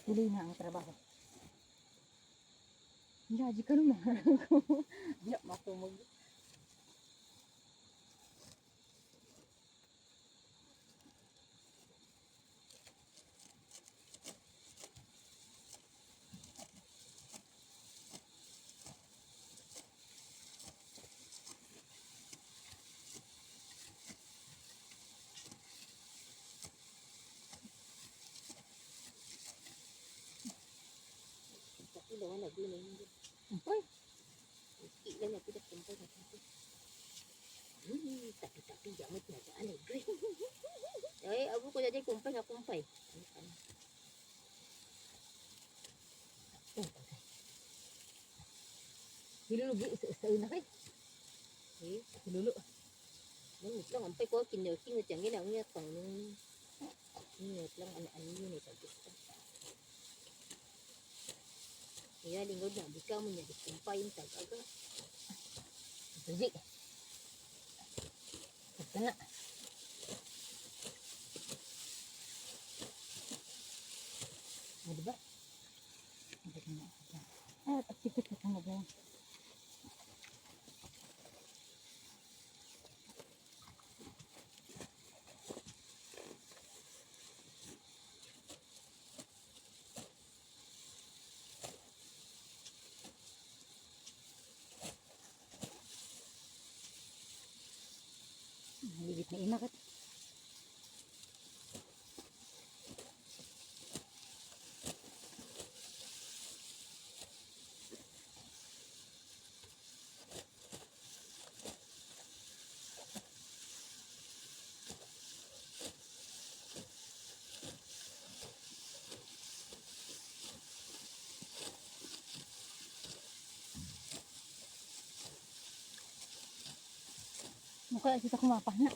tuloy na ang trabaho. Yaji ka naman ko. Diyak makumag. Ilo na gulay mo. Uy, Ilan na kita kumpay na kumpay. Tapi jamot na dyan eh. Ay, abo ko dyan kumpay na kumpay. hilulugi isa na kay. Eh, lulu. Nung lang ampay ko kinyo dyan ginang pang nung ingat lang ano yun eh pagkista. Kaya lingod na di ka mo niya di kumpay yung tagaga. Suji. Ito na. O, diba? Ay, pagsikit ka mo ba? Higit na inakat. Mukha kita kumapah na.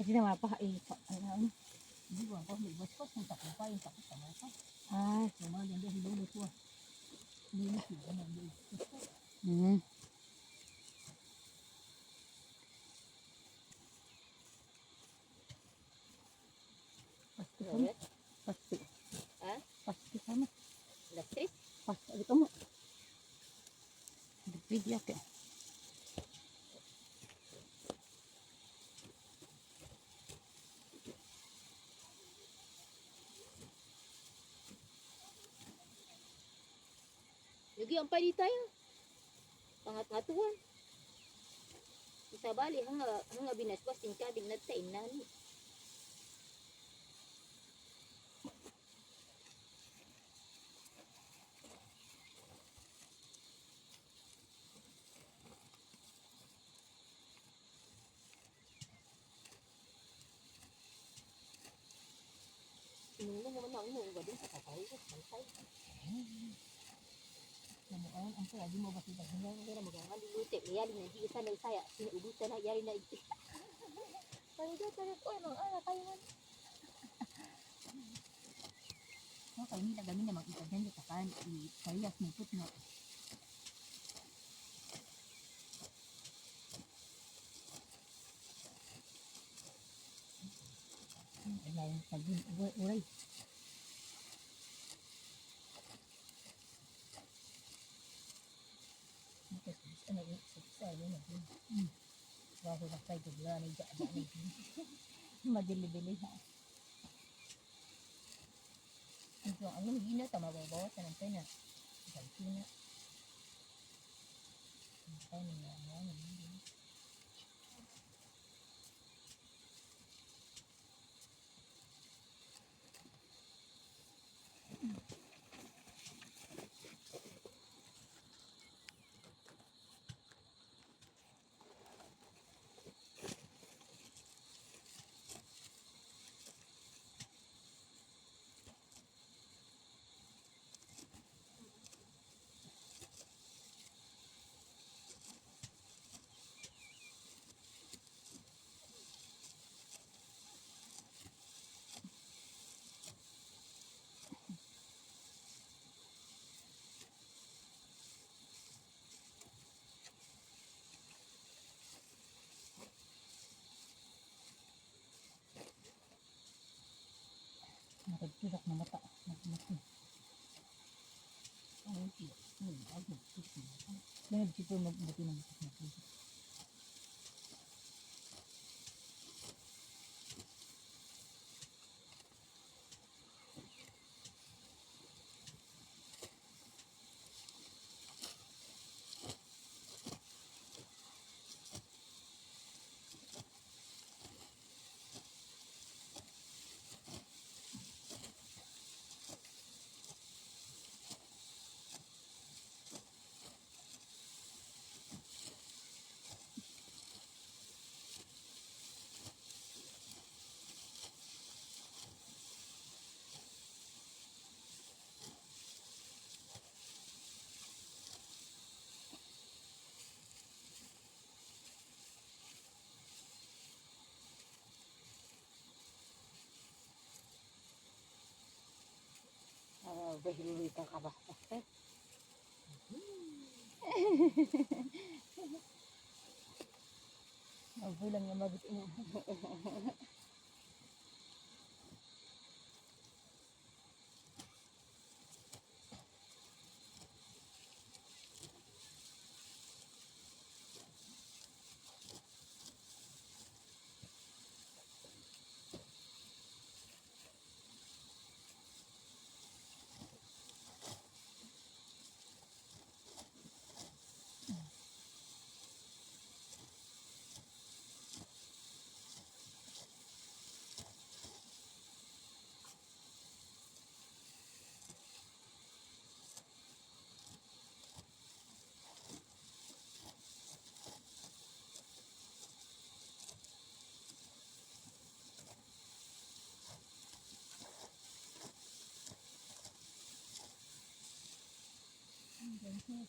Kasi na mapah ano. Hindi ko ako may bas ko kung takumpay yung takot sa mga. Ay, Sama yan dahil daw ko. Hindi ko na hindi. Pasti sama. Pasti. Ha? Pasti sama. Lastris? Pasti ada kamu. Ada video ke? Yugi ang pali tayo. Pangat-ngatuan. Isa bali hanga binasbas ting kabing nagtain nani. Nung naman ang nung gadin sa kakay ko. Malsay. Namuan ang saya di mo ba kita hingga Kaya magawa lulute. Yari na di isa na isaya. Sinuubutan na yari na iti. Tayo ko nang ala tayo man. No, kayo nila gamin na makita dyan sa kan. I-kayas mo put na. Lain lagi uray. Kasi ano yung sa yun na. Bago na tayo bigla ni jaja ni. Madili-dili ha. Ito ang ano gina tama babawasan ng pena. Ganti na. Ay na ano. Nakagtusak na mata. Mati. Ang cute. Ako, cute. Kaya dito magbuti ng mati. Bahiluli ka ka ba? Okay lang yung mabit ina.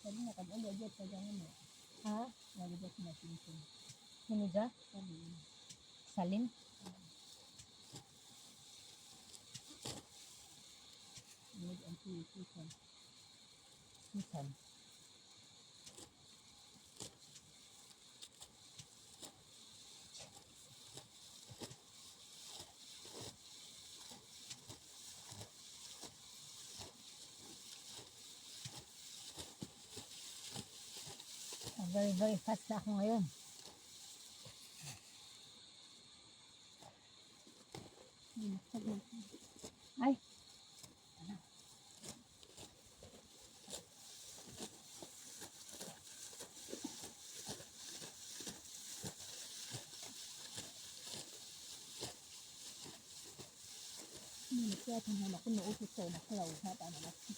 Sabi na kan ulo jet sa ganun mo. Ha? Lagi jet na sinsin. Sino dyan? Sabi. Salin? Need ang tuwisan. Misan. Very very fast na ako ngayon. Ay. Kaya tanong ako naupit sa nakalaw na tanong ako.